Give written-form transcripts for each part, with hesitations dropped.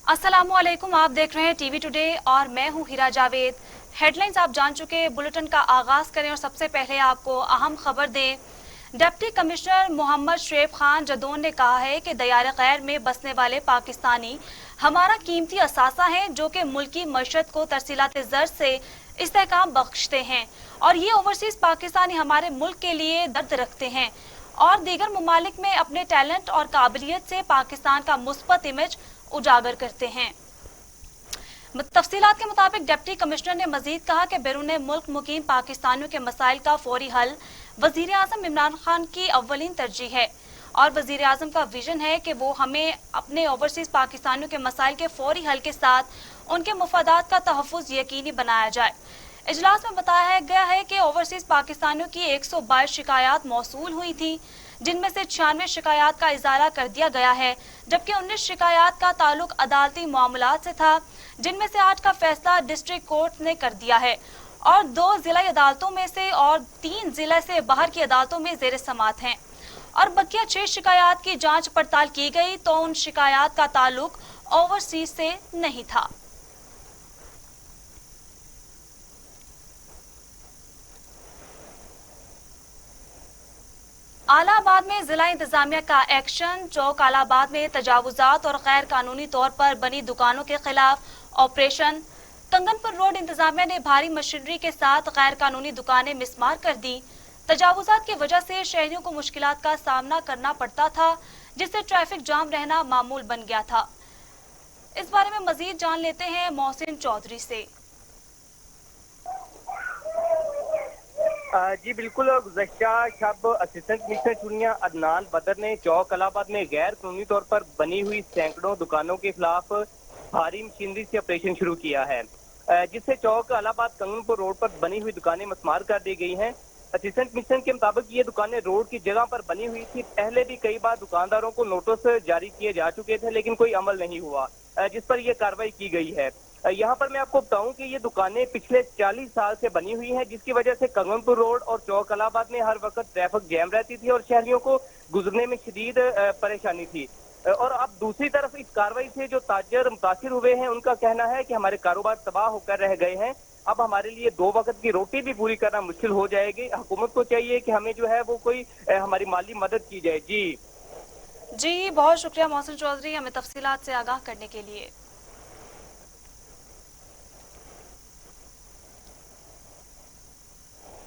अस्सलामुअलैकुम, आप देख रहे हैं टीवी टुडे और मैं हूं हीरा जावेद। हेडलाइंस आप जान चुके, बुलेटिन का आगाज करें और सबसे पहले आपको अहम खबर दें। डिप्टी कमिश्नर मोहम्मद शुएब खान जदौन ने कहा है कि दयार गैर में बसने वाले पाकिस्तानी हमारा कीमती असासा हैं, जो कि मुल्की मईशत को तरसीलात ज़र से इस्तेहकाम बख्शते हैं और ये ओवरसीज पाकिस्तानी हमारे मुल्क के लिए दर्द रखते हैं और दीगर ममालिक में अपने टैलेंट और काबिलियत से पाकिस्तान का मुस्बत इमेज उजागर करते हैं। तफसीलात के मुताबिक डिप्टी कमिश्नर ने मजीद कहा कि बैरून मुल्क मुकीम पाकिस्तानियों के मसाइल का फौरी हल वजीर आजम इमरान खान की अव्वलीन तरजीह है और वजीर आजम का विजन है कि वो हमें अपने ओवरसीज पाकिस्तानियों के मसाइल के फौरी हल के साथ उनके मुफादात का तहफ़्फ़ुज़ यकीनी बनाया जाए। इजलास में बताया गया है कि ओवरसीज पाकिस्तानियों की 122 शिकायत मौसूल हुई थी, जिनमें से 96 शिकायत का इजाला कर दिया गया है, जबकि 19 शिकायत का ताल्लुक अदालती मामलात से था, जिनमें से 8 का फैसला डिस्ट्रिक्ट कोर्ट ने कर दिया है और 2 जिला अदालतों में से और 3 जिले से बाहर की अदालतों में जेर समात हैं और बकिया 6 शिकायत की जांच पड़ताल की गई तो उन शिकायत का ताल्लुक ओवरसीज से नहीं था। आलाबाद में जिला इंतजामिया का एक्शन। चौक आलाबाद में तजावुजात और गैर कानूनी तौर पर बनी दुकानों के खिलाफ ऑपरेशन। कंगनपुर रोड इंतजामिया ने भारी मशीनरी के साथ गैर कानूनी दुकानें मिसमार कर दी। तजावुजात की वजह से शहरियों को मुश्किलात का सामना करना पड़ता था, जिससे ट्रैफिक जाम रहना मामूल बन गया था। इस बारे में मजीद जान लेते हैं मोहसिन चौधरी से। जी बिल्कुल, गुज़श्ता शब असिस्टेंट कमिश्नर चुनिया अदनान बदर ने चौक अलाहाबाद में गैर कानूनी तौर पर बनी हुई सैकड़ों दुकानों के खिलाफ भारी मशीनरी से ऑपरेशन शुरू किया है, जिससे चौक अलाहाबाद कंगनपुर रोड पर बनी हुई दुकानें मस्मार कर दी गई हैं। असिस्टेंट कमिश्नर के मुताबिक ये दुकानें रोड की जगह पर बनी हुई थी। पहले भी कई बार दुकानदारों को नोटिस जारी किए जा चुके थे, लेकिन कोई अमल नहीं हुआ, जिस पर यह कार्रवाई की गई है। यहाँ पर मैं आपको बताऊं कि ये दुकानें पिछले 40 साल से बनी हुई हैं, जिसकी वजह से कंगनपुर रोड और चौक अलाहाबाद में हर वक्त ट्रैफिक जैम रहती थी और शहरियों को गुजरने में शदीद परेशानी थी। और अब दूसरी तरफ इस कार्रवाई से जो ताजर मुतासिर हुए हैं, उनका कहना है कि हमारे कारोबार तबाह होकर रह गए हैं। अब हमारे लिए 2 वक्त की रोटी भी पूरी करना मुश्किल हो जाएगी। हुकूमत को चाहिए कि हमें जो है वो कोई हमारी माली मदद की जाए। जी बहुत शुक्रिया मोहसिन चौधरी, हमें तफसीलात से आगाह करने के लिए।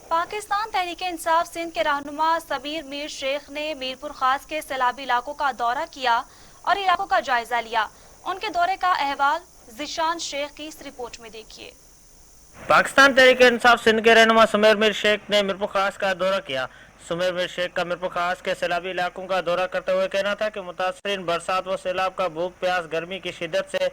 पाकिस्तान तहरीक इंसाफ सिंध के रहनुमा सबीर मीर शेख ने मीरपुर खास के सैलाबी इलाकों का दौरा किया और इलाकों का जायजा लिया। उनके दौरे का अहवाल जिशान शेख की इस रिपोर्ट में देखिए। पाकिस्तान तहरीक इंसाफ सिंध के रहनुमा सुमेर मीर शेख ने मीरपुर खास का दौरा किया। सुमेर मीर शेख का मीरपुर खास के सैलाबी इलाकों का दौरा करते हुए कहना था कि मुतासरीन बरसात व सैलाब का भूख प्यास गर्मी की शिद्दत से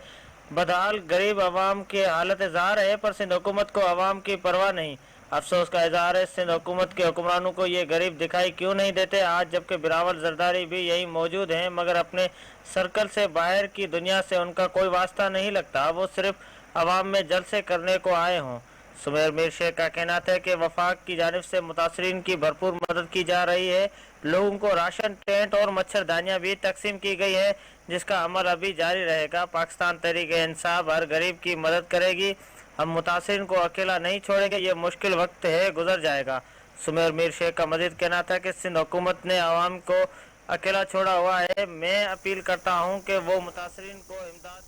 बदहाल गरीब आवाम की हालत इजहार है, पर सिंध हुकूमत को आवाम की परवाह नहीं। अफसोस का इजहार है, सिंध हुकूमत के हुक्मरानों को ये गरीब दिखाई क्यों नहीं देते आज, जबकि बिलावल जरदारी भी यही मौजूद हैं, मगर अपने सर्कल से बाहर की दुनिया से उनका कोई वास्ता नहीं लगता, वो सिर्फ आवाम में जलसे करने को आए हों। सुमेर मीर शेख का कहना था कि वफाक की जानिब से मुतासरीन की भरपूर मदद की जा रही है। लोगों को राशन, टेंट और मच्छरदानियाँ भी तकसीम की गई है, जिसका अमल अभी जारी रहेगा। पाकिस्तान तहरीक इंसाफ हर गरीब की मदद करेगी। हम मुतासरीन को अकेला नहीं छोड़ेंगे, ये मुश्किल वक्त है, गुजर जाएगा। सुमेर मीर शेख का मजीद कहना था कि सिंध हुकूमत ने आवाम को अकेला छोड़ा हुआ है। मैं अपील करता हूँ कि वो मुतासरीन को इमदाद।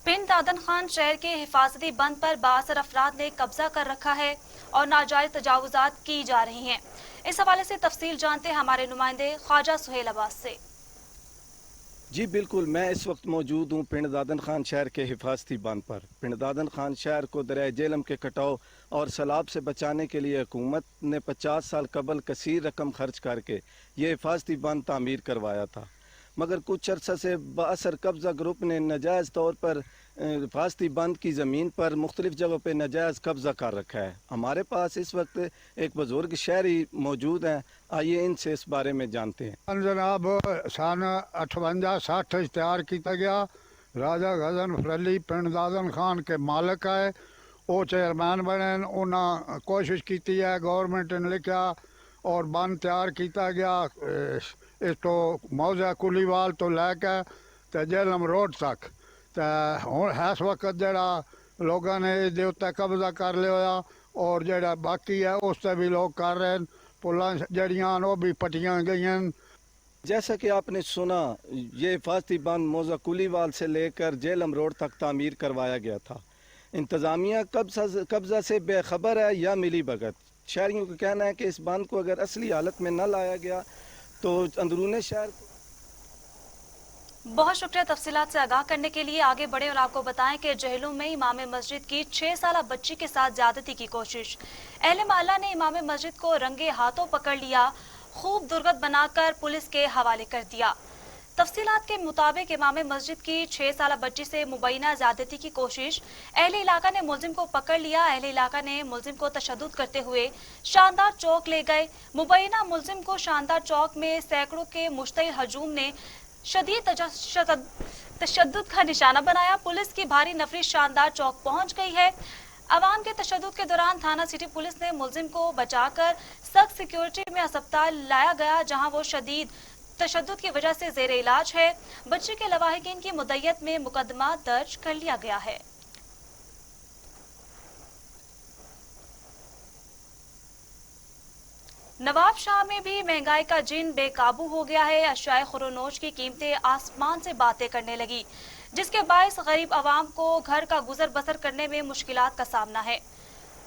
पिंड दादन खान शहर के हिफाजती बंद पर बासर अफराद ने कब्जा कर रखा है और नाजायज तजावुजात की जा रही हैं। इस हवाले से तफसील जानते हैं हमारे नुमाइंदे ख्वाजा सुहेल अब्बास से। जी बिल्कुल, मैं इस वक्त मौजूद हूँ पिंड दादन खान शहर के हिफाजती बांध पर। पिंड दादन खान शहर को दरिया जेहलम के कटाव और सैलाब से बचाने के लिए हुकूमत ने 50 साल कबल कसीर रकम खर्च करके ये हिफाजती बांध तामीर करवाया था, मगर कुछ अर्सा से बासर कब्ज़ा ग्रुप ने नाजायज़ तौर पर हिफाजती बांध की ज़मीन पर मुख्तलिफ़ जगहों पर नाजायज़ कब्ज़ा कर रखा है। हमारे पास इस वक्त एक बुज़ुर्ग शहरी मौजूद हैं, आइए इनसे इस बारे में जानते हैं। जनाब सन 58-60 तैयार किया गया। राजा गजन फरली पिंड दादन खान के मालिक है, वो चेयरमैन बने। उन्हें कोशिश की है, गवर्नमेंट ने लिखा और बंद तैयार किया गया। इस तो मौजा कुलीवाल तो लैके تے جہلم روڈ تک تے ہن اس وقت جڑا لوگوں نے اس دے اتنے قبضہ کر لیا اور جڑا باقی ہے اس تے بھی لوگ کر رہے ہیں پلاں جڑیاں وہ بھی پٹیاں گئی ہیں۔ جیسا کہ آپ نے سنا یہ حفاظتی باندھ موزہ کولی وال سے لے کر جہلم روڈ تک تعمیر کروایا گیا تھا۔ انتظامیہ قبضہ سے بے خبر ہے یا ملی بھگت۔ شہریوں کا کہنا ہے کہ اس باندھ کو اگر اصلی حالت میں نہ لایا گیا تو اندرون شہر بہت شکریہ تفصیلات سے آگاہ کرنے کے لیے۔ آگے بڑھے اور آپ کو بتائیں کہ جہلم میں امام مسجد کی 6 سالہ بچی کے ساتھ زیادتی کی کوشش۔ اہل محلہ نے امام مسجد کو رنگے ہاتھوں پکڑ لیا، خوب درگت بنا کر پولیس کے حوالے کر دیا۔ تفصیلات کے مطابق امام مسجد کی 6 سالہ بچی سے مبینہ زیادتی کی کوشش، اہل علاقہ نے ملزم کو پکڑ لیا۔ اہل علاقہ نے ملزم کو تشدد کرتے ہوئے شاندار چوک لے گئے۔ مبینہ ملزم کو شاندار چوک میں سینکڑوں کے مشتعل ہجوم نے شدید تشدد کا نشانہ بنایا۔ پولیس کی بھاری نفری شاندار چوک پہنچ گئی ہے۔ عوام کے تشدد کے دوران تھانہ سٹی پولیس نے ملزم کو بچا کر سخت سیکیورٹی میں ہسپتال لایا گیا، جہاں وہ شدید تشدد کی وجہ سے زیر علاج ہے۔ بچے کے لواحقین کی مدیت میں مقدمہ درج کر لیا گیا ہے۔ نواب شاہ میں بھی مہنگائی کا جن بے قابو ہو گیا ہے۔ اشیاء خورونوش کی قیمتیں آسمان سے باتیں کرنے لگی، جس کے باعث غریب عوام کو گھر کا گزر بسر کرنے میں مشکلات کا سامنا ہے۔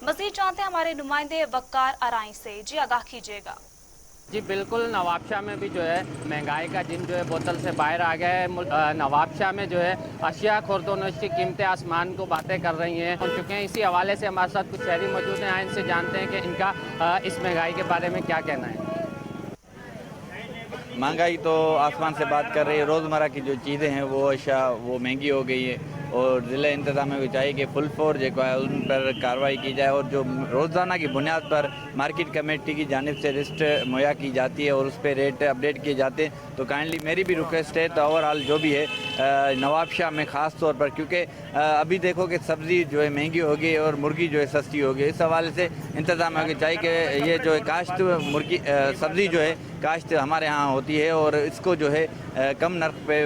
مزید جانتے ہیں ہمارے نمائندے وقار ارائیں سے۔ جی آگاہ کیجیے گا۔ جی بالکل، نواب شاہ میں بھی جو ہے مہنگائی کا جن جو ہے بوتل سے باہر آ گیا ہے۔ نواب شاہ میں جو ہے اشیاء خوردونوش کی قیمتیں آسمان کو باتیں کر رہی ہیں ہو چکے ہیں۔ اسی حوالے سے ہمارے ساتھ کچھ شہری موجود ہیں، ان سے جانتے ہیں کہ ان کا اس مہنگائی کے بارے میں کیا کہنا ہے۔ مہنگائی تو آسمان سے بات کر رہی ہے۔ روزمرہ کی جو چیزیں ہیں وہ اشیاء وہ مہنگی ہو گئی ہے، اور ضلع انتظامیہ کو چاہیے کہ فل فور جو ہے ان پر کارروائی کی جائے، اور جو روزانہ کی بنیاد پر مارکیٹ کمیٹی کی جانب سے لسٹ مہیا کی جاتی ہے اور اس پہ ریٹ اپڈیٹ کیے جاتے ہیں، تو کائنڈلی میری بھی ریکویسٹ ہے تو اوورآل جو بھی ہے نواب شاہ میں خاص طور پر، کیونکہ ابھی دیکھو کہ سبزی جو ہے مہنگی ہو گئی اور مرغی جو ہے سستی ہو گئی، اس حوالے سے انتظامیہ کو چاہیے کہ یہ جو ہے کاشت مرغی سبزی جو ہے کاشت ہمارے ہاں ہوتی ہے، اور اس کو جو ہے کم نرخ پہ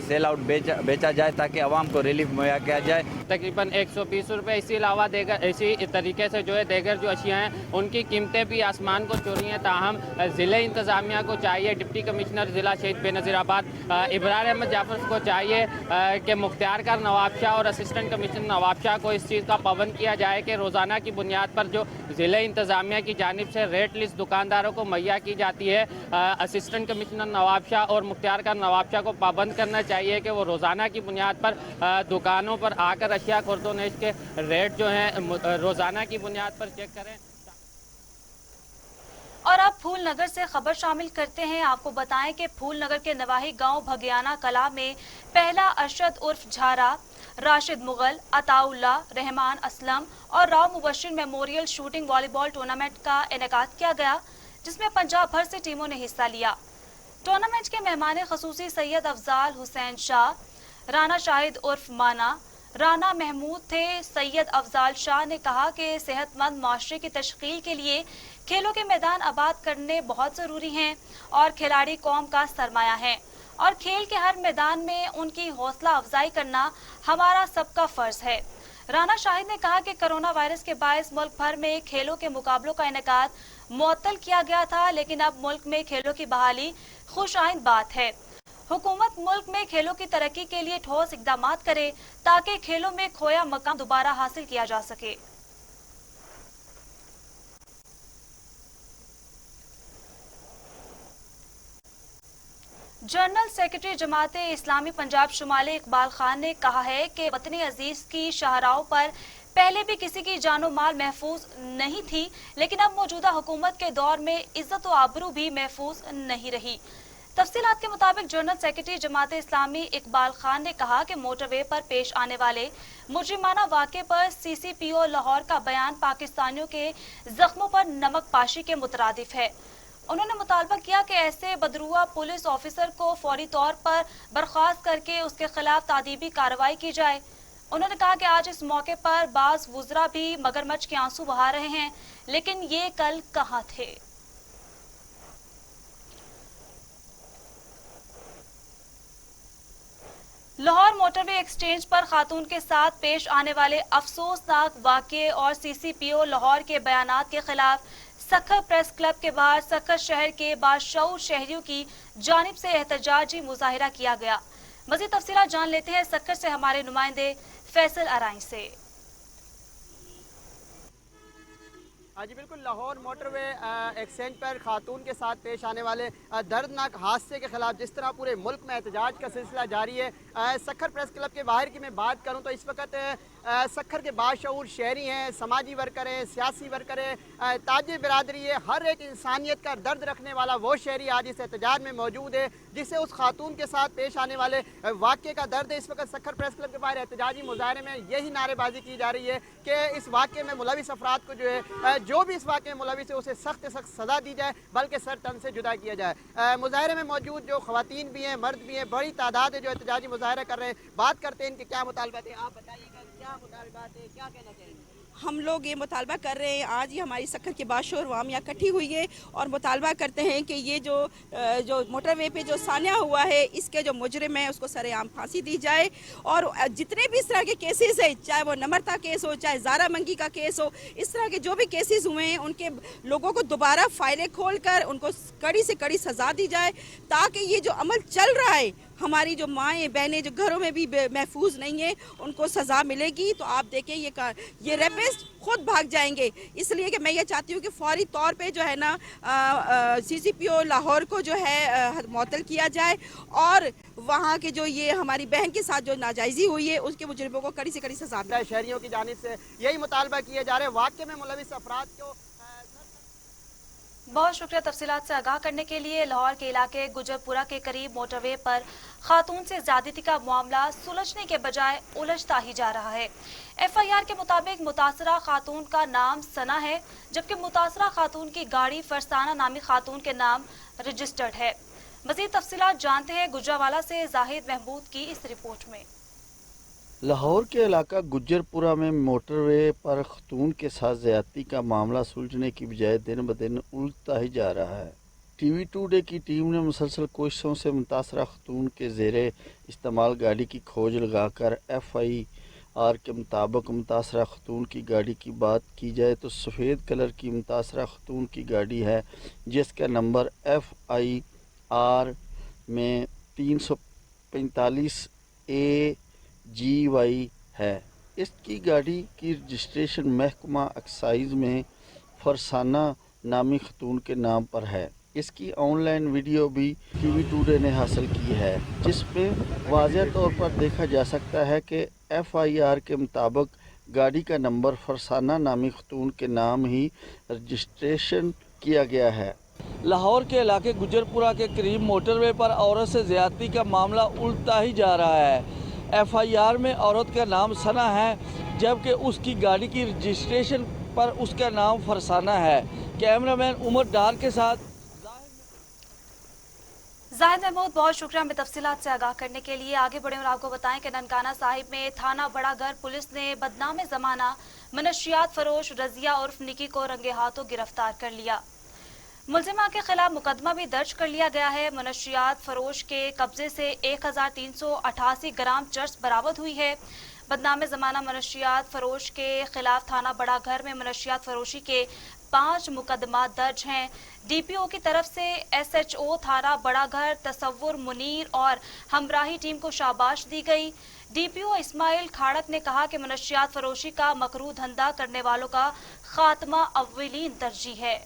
سیل آؤٹ بیچا جائے تاکہ عوام کو ریلیف مہیا کیا جائے۔ تقریباً 120 روپے، اسی علاوہ اسی طریقے سے جو ہے دیگر جو اشیاء ہیں ان کی قیمتیں بھی آسمان کو چھو رہی ہیں۔ تاہم ضلع انتظامیہ کو چاہیے، ڈپٹی کمشنر ضلع شہید بے نظیر آباد ابرار احمد جعفر کو چاہیے کہ مختار کار نواب شاہ اور اسسٹنٹ کمشنر نواب شاہ کو اس چیز کا پابند کیا جائے کہ روزانہ کی بنیاد پر جو ضلع انتظامیہ کی جانب سے ریٹ لسٹ دکانداروں کو مہیا کی جاتی ہے، اسسٹنٹ کمشنر نواب شاہ اور مختار کار نواب شاہ کو پابند کرنا چاہیے کہ وہ روزانہ کی بنیاد پر دکانوں پر آ کر اشیاء خوردونوش کے ریٹ جو ہیں روزانہ کی بنیاد پر چیک کریں۔ اور اب پھول نگر سے خبر شامل کرتے ہیں۔ آپ کو بتائیں کہ پھول نگر کے نواحی گاؤں بھگیانہ کلا میں پہلا ارشد عرف جھارا، راشد مغل، عطا اللہ، رحمان اسلم اور راؤ مبشر میموریل شوٹنگ والی بال ٹورنامنٹ کا انعقاد کیا گیا، جس میں پنجاب بھر سے ٹیموں نے حصہ لیا۔ ٹورنامنٹ کے مہمان خصوصی سید افضال حسین شاہ، رانا شاہد عرف مانا، رانا محمود تھے۔ سید افضال شاہ نے کہا کہ صحت مند معاشرے کی تشکیل کے لیے کھیلوں کے میدان آباد کرنے بہت ضروری ہیں، اور کھلاڑی قوم کا سرمایہ ہیں، اور کھیل کے ہر میدان میں ان کی حوصلہ افزائی کرنا ہمارا سب کا فرض ہے۔ رانا شاہد نے کہا کہ کرونا وائرس کے باعث ملک بھر میں کھیلوں کے مقابلوں کا انعقاد معطل کیا گیا تھا، لیکن اب ملک میں کھیلوں کی بحالی خوش آئند بات ہے۔ حکومت ملک میں کھیلوں کی ترقی کے لیے ٹھوس اقدامات کرے تاکہ کھیلوں میں کھویا مقام دوبارہ حاصل کیا جا سکے۔ جنرل سیکرٹری جماعت اسلامی پنجاب شمالی اقبال خان نے کہا ہے کہ وطن عزیز کی شاہراہوں پر پہلے بھی کسی کی جان و مال محفوظ نہیں تھی، لیکن اب موجودہ حکومت کے دور میں عزت و آبرو بھی محفوظ نہیں رہی۔ تفصیلات کے مطابق جنرل سیکرٹری جماعت اسلامی اقبال خان نے کہا کہ موٹر وے پر پیش آنے والے مجرمانہ واقعے پر سی سی پی او لاہور کا بیان پاکستانیوں کے زخموں پر نمک پاشی کے مترادف ہے۔ انہوں نے مطالبہ کیا کہ ایسے بدروا پولیس آفیسر کو فوری طور پر برخاست کر کے اس کے خلاف تادیبی کارروائی کی جائے۔ انہوں نے کہا کہ آج اس موقع پر بعض وزراء بھی مگرمچھ کے آنسو بہا رہے ہیں، لیکن یہ کل کہاں تھے۔ लाहौर मोटरवे एक्सचेंज पर खातून के साथ पेश आने वाले अफसोसनाक वाक़े और CCPO लाहौर के बयानात के खिलाफ सखर प्रेस क्लब के बाहर सखर शहर के बाशऊर शहरियों की जानिब से एहतजाजी मुजाहिरा किया गया। मज़ीद तफसीलात जान लेते हैं सखर से हमारे नुमाइंदे फैसल अराई से। हाँ जी बिल्कुल, लाहौर मोटरवे एक्सचेंज पर खातून के साथ पेश आने वाले दर्दनाक हादसे के खिलाफ जिस तरह पूरे मुल्क में एहतजाज का सिलसिला जारी है, सखर प्रेस क्लब के बाहर की मैं बात करूँ तो इस वक्त सखर के बाशऊर शहरी हैं, समाजी वर्कर हैं, सियासी वर्कर हैं, ताजिर बिरादरी है, हर एक इंसानियत का दर्द रखने वाला वो शहरी आज इस एहतजाज में मौजूद है जिससे उस खातून के साथ पेश आने वाले वाक़े का दर्द है। इस वक्त सखर प्रेस क्लब के बाहर एहतजाजी मुजाहरे में यही नारेबाजी की जा रही है कि इस वाक़े में मुलविस अफराद को जो भी इस वाक़े में मुलविस है उसे सख्त सख्त सज़ा दी जाए, बल्कि सर तन से जुदा किया जाए। मुजाहरे में मौजूद जो ख़वातीन भी हैं, मर्द भी हैं, बड़ी तादाद है जो एहतजाजी मुजाहरा कर रहे हैं। बात करते हैं इनके क्या मुतालबात है, आप बताइएगा क्या मुतालबात है, क्या कहना चाहेंगे? हम लोग ये मुतालबा कर रहे हैं, आज ही हमारी सखर के बाशऊर वाम यहाँ इकट्ठी हुई है और मुतालबा करते हैं कि ये जो मोटरवे पे जो सान्या हुआ है इसके जो मुजरिम है उसको सरेआम फांसी दी जाए और जितने भी इस तरह के केसेस है, चाहे वो नम्रता केस हो, चाहे ज़ारा मंगी का केस हो, इस तरह के जो भी केसेस हुए हैं उनके लोगों को दोबारा फाइलें खोल कर उनको कड़ी से कड़ी सज़ा दी जाए ताकि ये जो अमल चल रहा है, हमारी जो माएँ बहनें जो घरों में भी महफूज नहीं है उनको सज़ा मिलेगी। तो आप देखें ये रेपिस्ट खुद भाग जाएंगे। इसलिए कि मैं ये चाहती हूँ कि फौरी तौर पे जो है ना CCPO लाहौर को जो है मुअत्तल किया जाए और वहाँ के जो ये हमारी बहन के साथ जो नाजायज़ी हुई है उसके मुजरिमों को कड़ी से कड़ी सज़ा मिले। शहरियों की जानिब से यही मुतालबा किया जा रहा है। वाक़े में मुलविस अफराद को बहुत शुक्रिया तफसीलात से आगाह करने के लिए। लाहौर के इलाके गुजरपुरा के करीब मोटरवे पर खातून से ज्यादती का मामला सुलझने के बजाय उलझता ही जा रहा है। FIR के मुताबिक मुतासरा खातून का नाम सना है जबकि मुतासरा खातून की गाड़ी फरसाना नामी खातून के नाम रजिस्टर्ड है। मजीद तफसीलात जानते हैं गुजरावाला से जाहिद महमूद की इस रिपोर्ट में। लाहौर के इलाका गुज्जरपुरा में मोटरवे पर खतून के साथ ज़्यादती का मामला सुलझने की बजाय दिन ब दिन उलझता ही जा रहा है। TV टुडे की टीम ने मुसलसल कोशिशों से मुतासरा खतून के ज़ेरे इस्तेमाल गाड़ी की खोज लगाकर FIR के मुताबिक मुतासरा खतून की गाड़ी की बात की जाए तो सफ़ेद कलर की मुतासरा खतून की गाड़ी है जिसका नंबर FIR में 345 AGY है। इसकी गाड़ी की रजिस्ट्रेशन महकमा एक्साइज में फरसाना नामी खतून के नाम पर है। इसकी ऑनलाइन वीडियो भी TV टुडे ने हासिल की है जिसमें वाज़ेह तौर पर देखा जा सकता है कि FIR के मुताबिक गाड़ी का नंबर फरसाना नामी खतून के नाम ही रजिस्ट्रेशन किया गया है। लाहौर के इलाके गुजरपुरा के करीब मोटरवे पर औरत से ज़्यादती का मामला उलझता ही जा रहा है। FIR में औरत का नाम सना है जबकि उसकी गाड़ी की रजिस्ट्रेशन पर उसका नाम फरसाना है। कैमरामैन उमर डार के साथ जाहिद महमूद, बहुत शुक्रिया हमें तफसीलात से आगाह करने के लिए। आगे बढ़े और आपको बताएं कि ननकाना साहिब में थाना बड़ा घर पुलिस ने बदनाम जमाना मनशियात फरोश रजिया उर्फ निकी को रंगे हाथों गिरफ्तार कर लिया। मुलजिमा के खिलाफ मुकदमा भी दर्ज कर लिया गया है। मनशियात फरोश के कब्जे से 1388 ग्राम चर्स बरामद हुई है। बदनाम जमाना मनशियात फरोश के खिलाफ थाना बड़ा घर में मनशियात फरोशी के 5 मुकदमा दर्ज हैं। DPO की तरफ से SHO थाना बड़ा घर तसव्वुर मुनीर और हमराही टीम को शाबाश दी गई। DPO इस्माइल खाड़क ने कहा कि मनशियात फरोशी का मकरू धंधा करने वालों का खात्मा अव्वलीन तरजीह है।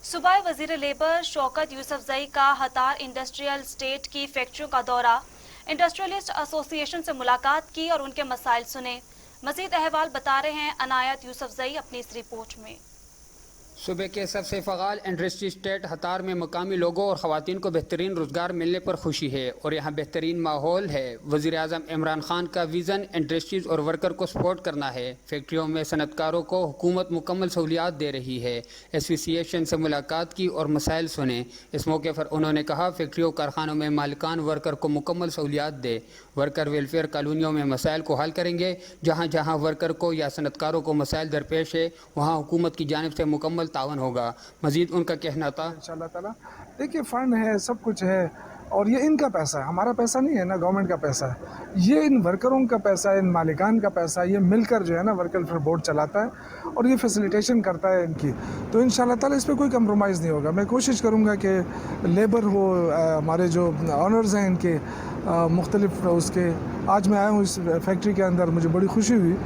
सूबाई वजीर लेबर शौकत यूसुफजई का हतार इंडस्ट्रियल स्टेट की फैक्ट्रियों का दौरा, इंडस्ट्रियलिस्ट एसोसिएशन से मुलाकात की और उनके मसाइल सुने। मजीद अहवाल बता रहे हैं अनायत यूसुफजई अपनी इस रिपोर्ट में। सूबे के सबसे फ़गाल इंडस्ट्री स्टेट हतार में मकामी लोगों और ख़वातीन को बेहतरीन रोज़गार मिलने पर खुशी है और यहाँ बेहतरीन माहौल है। वज़ीर आज़म इमरान खान का विज़न इंडस्ट्रीज़ और वर्कर को सपोर्ट करना है। फैक्ट्रियों में सनतकारों को हुकूमत मुकम्मल सहूलियात दे रही है। एसोसिएशन से मुलाकात की और मसाइल सुने। इस मौके पर उन्होंने कहा फैक्ट्रियों कारखानों में मालिकान वर्कर को मुकम्मल सहूलियात दे। वर्कर वेलफेयर कॉलोनियों में मसाइल को हल करेंगे। जहाँ जहाँ वर्कर को या सनतकारों को मसाइल दरपेश है वहाँ हुकूमत की जानिब से मुकम्मल पुरअमल तावन होगा। मजीद उनका कहना था, इंशाअल्लाह ताला देखिए फंड है, सब कुछ है और ये इनका पैसा है, हमारा पैसा नहीं है ना, गवर्नमेंट का पैसा है, ये इन वर्करों का पैसा है, इन मालिकान का पैसा है, ये मिलकर जो है ना वर्कर वेलफेयर बोर्ड चलाता है और ये फैसिलिटेशन करता है इनकी। तो इंशाअल्लाह ताला इस पर कोई कंप्रोमाइज़ नहीं होगा। मैं कोशिश करूँगा कि लेबर हो, हमारे जो ऑनर्स हैं इनके मुख्तलिफ उसके, आज मैं आया हूँ इस फैक्ट्री के अंदर, मुझे बड़ी खुशी हुई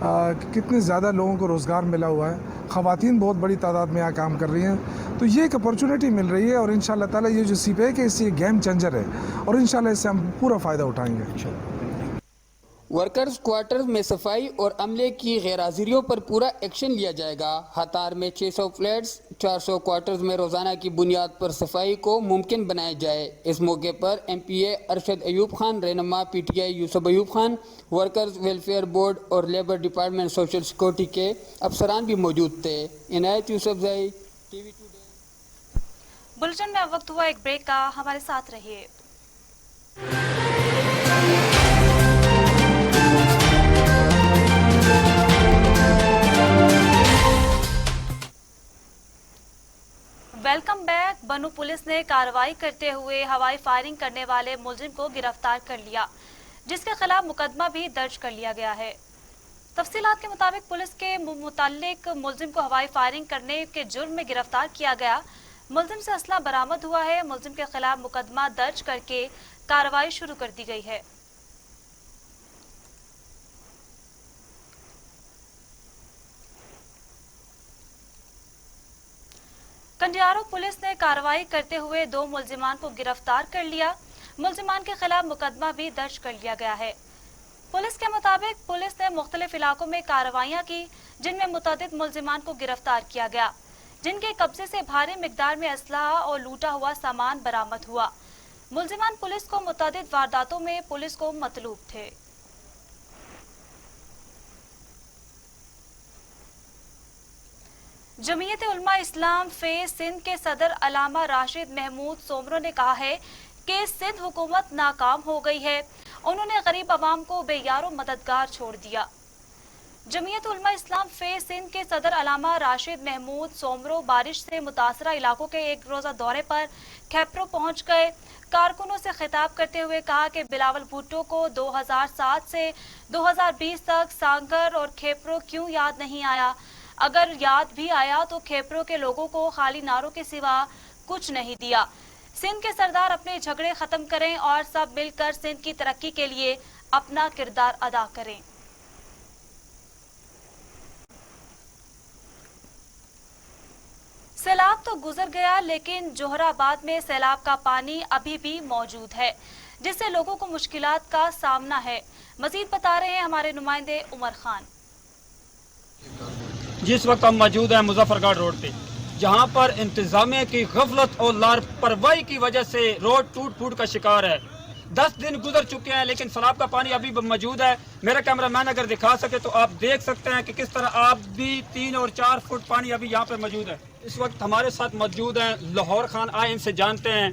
कि कितने ज़्यादा लोगों को रोज़गार मिला हुआ है, ख़वातीन बहुत बड़ी तादाद में यहाँ काम कर रही हैं, तो ये एक अपॉर्चुनिटी मिल रही है और इंशाअल्लाह ताला ये जो सीपैक है इससे गेम चेंजर है और इंशाअल्लाह इससे हम पूरा फ़ायदा उठाएंगे। वर्कर्स क्वार्टर्स में सफाई और अमले की गैरहाजिरियों पर पूरा एक्शन लिया जाएगा। हतार में 600 फ्लैट्स 400 क्वार्टर्स में रोज़ाना की बुनियाद पर सफाई को मुमकिन बनाया जाए। इस मौके पर MPA अरशद अयूब खान, रहनुमा PTI Yusuf Ayub Khan, workers welfare board और लेबर डिपार्टमेंट सोशल सिक्योरिटी के अफसरान भी मौजूद थे। इनायत यूसुफजई, TV टुडे। बुलेटिन में वक्त हुआ एक ब्रेक का, हमारे साथ रहिए। Welcome back. बनू पुलिस ने कार्रवाई करते हुए हवाई फायरिंग करने वाले मुलजिम को गिरफ्तार कर लिया, जिसके खिलाफ मुकदमा भी दर्ज कर लिया गया है। तफसीलात के मुताबिक पुलिस के मुतालिक मुलजिम को हवाई फायरिंग करने के जुर्म में गिरफ्तार किया गया। मुलजिम से असला बरामद हुआ है। मुलजिम के खिलाफ मुकदमा दर्ज करके कार्रवाई शुरू कर दी गई है। कंडियारो पुलिस ने कार्रवाई करते हुए 2 मुलजिमान को गिरफ्तार कर लिया। मुलजिमान के खिलाफ मुकदमा भी दर्ज कर लिया गया है। पुलिस के मुताबिक पुलिस ने मुख्तलिफ इलाकों में कार्रवाइयां की, जिनमें मुतअद्दिद मुलजिमान को गिरफ्तार किया गया, जिनके कब्जे से भारी मिकदार में असलहा और लूटा हुआ सामान बरामद हुआ। मुलजिमान पुलिस को मुतअद्दिद वारदातों में पुलिस को मतलूब थे। जमीयत उलमा इस्लाम फेज सिंध के सदर अलामा राशिद महमूद सोमरो ने कहा है कि सिंध हुकूमत नाकाम हो गई है। उन्होंने गरीब आवाम को बेयारो मददगार छोड़ दिया। जमीयत उलमा इस्लाम फेज सिंध के सदर अलामा राशिद महमूद सोमरो बारिश से मुतासरा इलाकों के एक रोजा दौरे पर खैप्रो पहुंच गए। कारकुनों से खिताब करते हुए कहा कि बिलावल भुट्टो को 2007 से 2020 तक सांगर और खैप्रो क्यों याद नहीं आया। अगर याद भी आया तो खैप्रो के लोगों को खाली नारों के सिवा कुछ नहीं दिया। सिंध के सरदार अपने झगड़े खत्म करें और सब मिलकर सिंध की तरक्की के लिए अपना किरदार अदा करें। सैलाब तो गुजर गया, लेकिन जोहराबाद में सैलाब का पानी अभी भी मौजूद है, जिससे लोगों को मुश्किलात का सामना है। मजीद बता रहे हैं हमारे नुमाइंदे उमर खान। जिस वक्त हम मौजूद हैं मुजफ्फरगढ़ रोड पे, जहां पर इंतजामिया की गफलत और लापरवाही की वजह से रोड टूट फूट का शिकार है। 10 दिन गुजर चुके हैं लेकिन सैलाब का पानी अभी मौजूद है। मेरा कैमरामैन अगर दिखा सके तो आप देख सकते हैं कि किस तरह आप भी 3 और 4 फुट पानी अभी यहाँ पे मौजूद है। इस वक्त हमारे साथ मौजूद हैं लाहौर खान, आए इनसे जानते हैं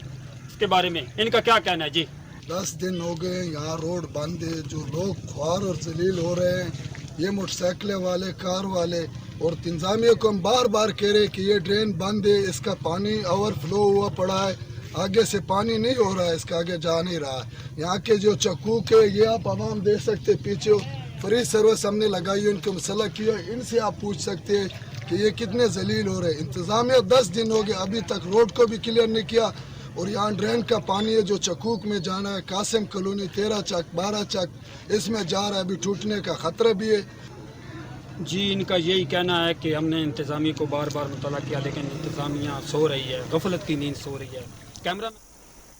इसके बारे में, इनका क्या कहना है। जी 10 दिन हो गए यहाँ रोड बंद है, जो लोग ख्वार और जलील हो रहे हैं, ये मोटरसाइकिल वाले, कार वाले, और इंतजामिया को हम बार बार कह रहे हैं कि ये ड्रेन बंद है, इसका पानी ओवरफ्लो हुआ पड़ा है, आगे से पानी नहीं हो रहा है, इसका आगे जा नहीं रहा है। यहाँ के जो चक्कूक है ये आप आवाम देख सकते, पीछे फ्री सर्विस हमने लगाई है, इनको मसला किया, इनसे आप पूछ सकते हैं कि ये कितने जलील हो रहे हैं। इंतजामिया 10 दिन हो गए अभी तक रोड को भी क्लियर नहीं किया, और यहाँ ड्रेन का पानी है जो चक्कूक में जाना है, कासिम कॉलोनी 13 चक 12 चक, इसमें जा रहा है, अभी टूटने का खतरा भी है। जी इनका यही कहना है कि हमने इंतजामिया को बार बार मुतला किया लेकिन इंतजामिया सो रही है, गफलत की नींद सो रही है। कैमरा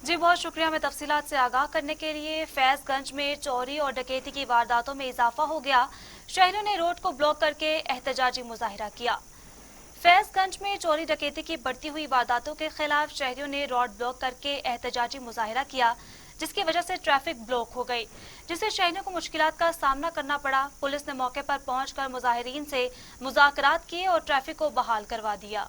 जी बहुत शुक्रिया हमें तफसीलात से आगाह करने के लिए। फैजगंज में चोरी और डकैती की वारदातों में इजाफा हो गया। शहरियों ने रोड को ब्लॉक करके एहतजाजी मुजाहिरा किया। फैजगंज में चोरी डकैती की बढ़ती हुई वारदातों के खिलाफ शहरियों ने रोड ब्लॉक करके एहतजाजी मुजाहिरा किया, जिसकी वजह से ट्रैफिक ब्लॉक हो गई, जिससे शहरियों को मुश्किलात का सामना करना पड़ा। पुलिस ने मौके पर पहुंचकर मुजाहिरीन से मुज़ाकरात किए और ट्रैफिक को बहाल करवा दिया।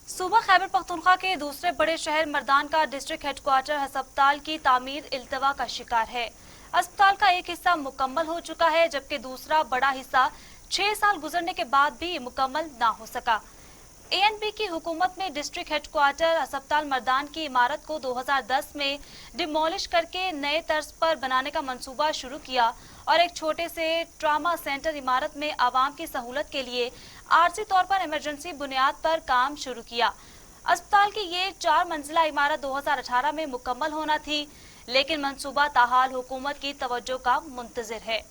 सूबा खैबर पख्तूनख्वा के दूसरे बड़े शहर मर्दान का डिस्ट्रिक्ट हेडक्वार्टर हस्पताल की तामीर इल्तवा का शिकार है। अस्पताल का एक हिस्सा मुकम्मल हो चुका है, जबकि दूसरा बड़ा हिस्सा 6 साल गुजरने के बाद भी मुकम्मल ना हो सका। ANP की हुकूमत में डिस्ट्रिक्ट हेडक्वार्टर अस्पताल मर्दान की इमारत को 2010 में डिमोलिश करके नए तर्ज पर बनाने का मंसूबा शुरू किया और एक छोटे से ट्रामा सेंटर इमारत में आवाम की सहूलत के लिए आर्जी तौर पर इमरजेंसी बुनियाद पर काम शुरू किया। अस्पताल की ये 4 मंजिला इमारत 2018 में मुकम्मल होना थी, लेकिन मंसूबा ताहाल हुकूमत की तवज्जो का मुंतजिर है।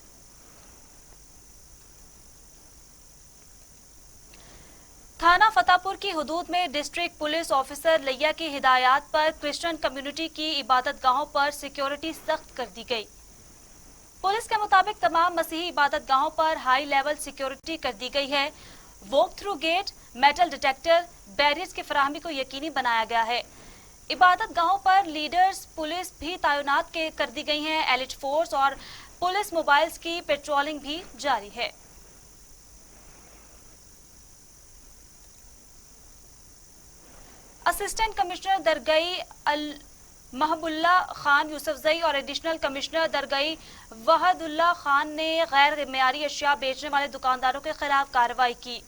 थाना फतेहपुर की हुदूद में डिस्ट्रिक्ट पुलिस ऑफिसर लिया की हिदायत पर क्रिश्चियन कम्युनिटी की इबादत गाहों पर सिक्योरिटी सख्त कर दी गई। पुलिस के मुताबिक तमाम मसीही इबादत गाहों पर हाई लेवल सिक्योरिटी कर दी गई है। Walk through gate, metal detector, barriers की फराहमी को यकीनी बनाया गया है। इबादत गाहों पर लीडर्स पुलिस भी तैनात कर दी गई हैं। एलिट फोर्स और पुलिस मोबाइल्स की पेट्रोलिंग भी जारी है। असिस्टेंट कमिश्नर दरगाई अल महबुल्ला खान यूसुफजई और एडिशनल कमिश्नर दरगाई वहदुल्ला खान ने गैर मेयारी अशिया बेचने वाले दुकानदारों के खिलाफ कार्रवाई की।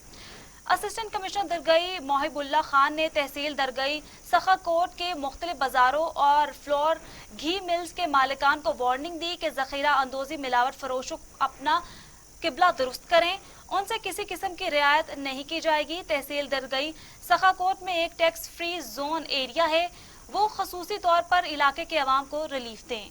असिस्टेंट कमिश्नर दरगाई मोहिबुल्ला खान ने तहसील दरगाई सखाकोट के मुख्तलिफ बाजारों और फ्लोर घी मिल्स के मालिकान को वार्निंग दी कि जखीरा अंदोजी मिलावट फरोशों अपना किबला दुरुस्त करें, उनसे किसी किस्म की रियायत नहीं की जाएगी। तहसील दरगाई सखाकोट में एक टैक्स फ्री जोन एरिया है, वो खसूसी तौर पर इलाके के अवाम को रिलीफ दें।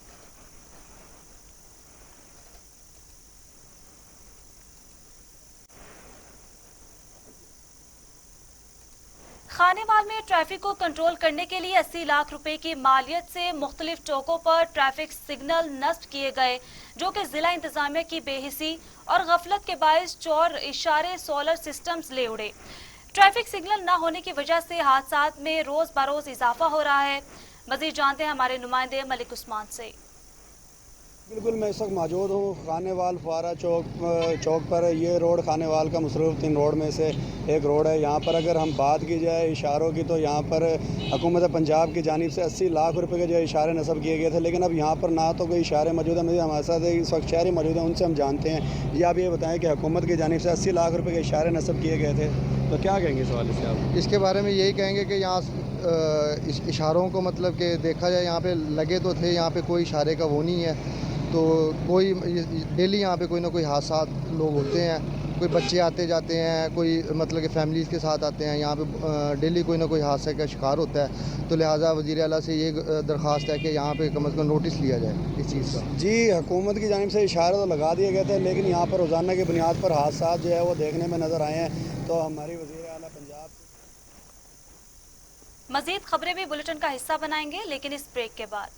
खानेवाल में ट्रैफिक को कंट्रोल करने के लिए 80 लाख रुपए की मालियत से मुख्तलिफ चौकों पर ट्रैफिक सिग्नल नष्ट किए गए, जो कि जिला इंतजामिया की बेहिसी और गफलत के बायस चौर इशारे सोलर सिस्टम्स ले उड़े। ट्रैफिक सिग्नल न होने की वजह से हादसात में रोज बरोज इजाफा हो रहा है। मजीद जानते हैं हमारे नुमाइंदे मलिक उस्मान से। बिल्कुल, मैं इस वक्त मौजूद हूँ खानेवाल फुआरा चौक पर। ये रोड खानेवाल का मसरूफ़ 3 रोड में से एक रोड है। यहाँ पर अगर हम बात की जाए इशारों की, तो यहाँ पर हुकूमत पंजाब की जानिब से 80 लाख रुपए के जो इशारे नस्ब किए गए थे, लेकिन अब यहाँ पर ना तो कोई इशारे मौजूद हैं। हमारे साथ इस वक्त शहरी मौजूद हैं, उनसे हम जानते हैं। ये आप ये बताएँ कि हुकूमत की जानिब से 80 लाख रुपये के इशारे नस्ब किए गए थे, तो क्या कहेंगे इस हवाले से आप? इसके बारे में यही कहेंगे कि यहाँ इस इशारों को मतलब कि देखा जाए, यहाँ पे लगे तो थे, यहाँ पे कोई इशारे का वो नहीं है। तो कोई डेली यहाँ पे कोई ना कोई हादसा लोग होते हैं, कोई बच्चे आते जाते हैं, कोई मतलब कि फैमिलीज़ के साथ आते हैं। यहाँ पे डेली कोई ना कोई हादसे का शिकार होता है। तो लिहाजा वज़ीर आला से ये दरख्वास्त है कि यहाँ पे कम से कम नोटिस लिया जाए इस चीज़ का। जी, हुकूमत की जानिब से इशारे तो लगा दिए गए थे, लेकिन यहाँ पर रोज़ाना की बुनियाद पर हादसा जो है वो देखने में नज़र आए हैं। तो हमारी वज़ीर आला पंजाब मजीद खबरें भी बुलेटिन का हिस्सा बनाएंगे, लेकिन इस ब्रेक के बाद।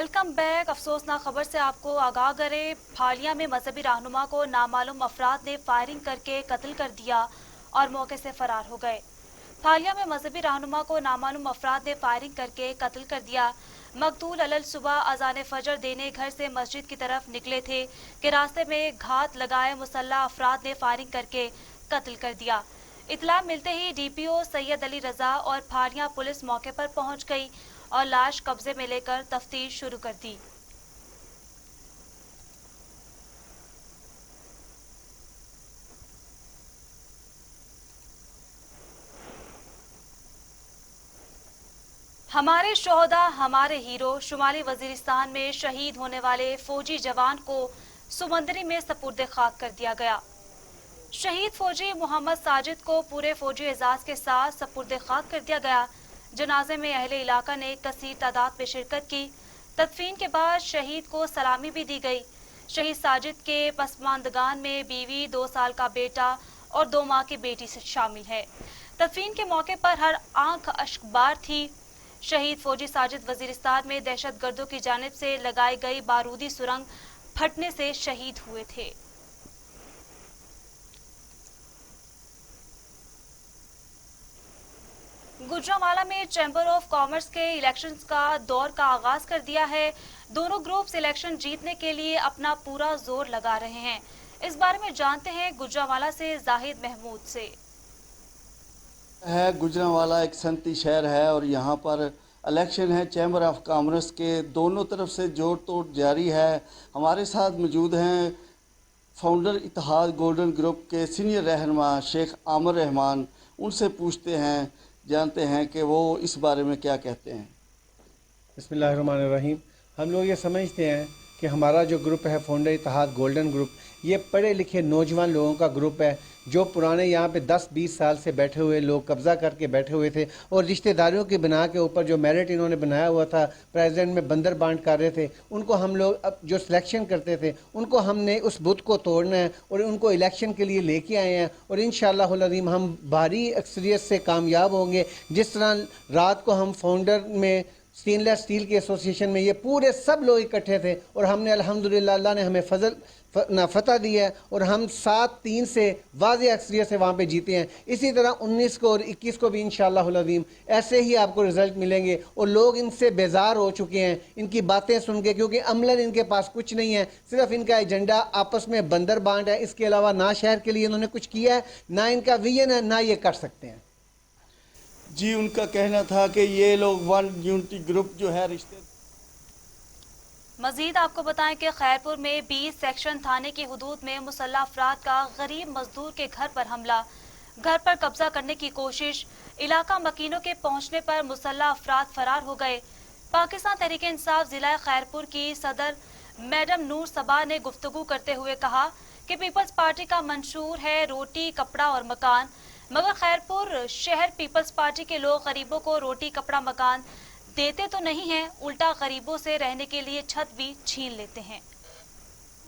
Welcome back. अफसोसनाक खबर से आपको आगाह करें, फालिया में मजहबी रहनुमा को नामालूम अफराद ने फायरिंग करके कत्ल कर दिया और मौके से फरार हो गए। फालिया में मजहबी रहनुमा को नामालूम अफराद ने फायरिंग करके कत्ल कर दिया। मकतूल अलल सुबह अजान फजर देने घर से मस्जिद की तरफ निकले थे कि रास्ते में घात लगाए मुसल्ला अफराद ने फायरिंग करके कत्ल कर दिया। इतला मिलते ही डीपीओ सैयद अली रजा और फालिया पुलिस मौके पर पहुंच गई और लाश कब्जे में लेकर तफ्तीश शुरू कर दी। हमारे शोहदा हमारे हीरो। शुमाली वजीरिस्तान में शहीद होने वाले फौजी जवान को समंदरी में सपुर्द खाक कर दिया गया। शहीद फौजी मोहम्मद साजिद को पूरे फौजी एजाज के साथ सपुर्द खाक कर दिया गया। जनाजे में अहले इलाका ने कसीर तादाद में शिरकत की। तदफीन के बाद शहीद को सलामी भी दी गई। शहीद साजिद के पसमानदगान में बीवी, 2 साल का बेटा और 2 माह की बेटी से शामिल है। तदफीन के मौके पर हर आंख अश्कबार थी। शहीद फौजी साजिद वजीरिस्तान में दहशतगर्दों की जानिब से लगाई गई बारूदी सुरंग फटने से शहीद हुए थे। गुजरांवाला में चैम्बर ऑफ कॉमर्स के इलेक्शंस का दौर का आगाज कर दिया है। दोनों ग्रुप्स इलेक्शन जीतने के लिए अपना पूरा जोर लगा रहे हैं। इस बारे में जानते हैं गुजरांवाला से जाहिद महमूद से। गुजरांवाला एक सनती शहर है और यहाँ पर इलेक्शन है। चैम्बर ऑफ कॉमर्स के दोनों तरफ से जोड़ तोड़ जारी है। हमारे साथ मौजूद हैं फाउंडर इत्तेहाद गोल्डन ग्रुप के सीनियर रहनुमा शेख आमिर रहमान। उनसे पूछते हैं, जानते हैं कि वो इस बारे में क्या कहते हैं। बिस्मिल्लाहिर्रहमानिर्रहीम। हम लोग ये समझते हैं कि हमारा जो ग्रुप है फाउंडर इत्तेहाद गोल्डन ग्रुप, ये पढ़े लिखे नौजवान लोगों का ग्रुप है जो पुराने यहाँ पे 10-20 साल से बैठे हुए लोग कब्ज़ा करके बैठे हुए थे और रिश्तेदारियों की बिना के ऊपर जो मेरिट इन्होंने बनाया हुआ था, प्रेसिडेंट में बंदर बांट कर रहे थे, उनको हम लोग अब जो सिलेक्शन करते थे उनको हमने उस बुत को तोड़ना है और उनको इलेक्शन के लिए लेके आए हैं और इंशाअल्लाहुल अज़ीम हम भारी अक्सरियत से कामयाब होंगे। जिस तरह रात को हम फाउंडर में स्टेनलेस स्टील के एसोसिएशन में ये पूरे सब लोग इकट्ठे थे और हमने अल्हम्दुलिल्लाह अल्लाह ने हमें फतह दी है और हम 7-3 से वाज़ेह अक्सरियत से वहाँ पे जीते हैं। इसी तरह 19 को और 21 को भी इंशाअल्लाहुल अज़ीम ऐसे ही आपको रिज़ल्ट मिलेंगे और लोग इनसे बेजार हो चुके हैं इनकी बातें सुन के, क्योंकि अमलन इनके पास कुछ नहीं है, सिर्फ इनका एजेंडा आपस में बंदर बांट है। इसके अलावा ना शहर के लिए इन्होंने कुछ किया है, ना इनका विजन है, ना ये कर सकते हैं। जी, उनका कहना था कि ये लोग वन यूनिटी ग्रुप जो है रिश्ते। मजीद आपको बताएं कि खैरपुर में 20 सेक्शन थाने की हुदूद में मुसल्ला अफराद का गरीब मजदूर के घर पर हमला, घर पर कब्जा करने की कोशिश। इलाका मकीनों के पहुंचने पर मुसल्ला अफराद फरार हो गए। पाकिस्तान तहरीक इंसाफ जिला खैरपुर की सदर मैडम नूर सबा ने गुफ्तगू करते हुए कहा कि पीपल्स पार्टी का मंशूर है रोटी, कपड़ा और मकान, मगर खैरपुर शहर पीपल्स पार्टी के लोग गरीबों को रोटी, कपड़ा, मकान देते तो नहीं हैं, उल्टा गरीबों से रहने के लिए छत भी छीन लेते हैं।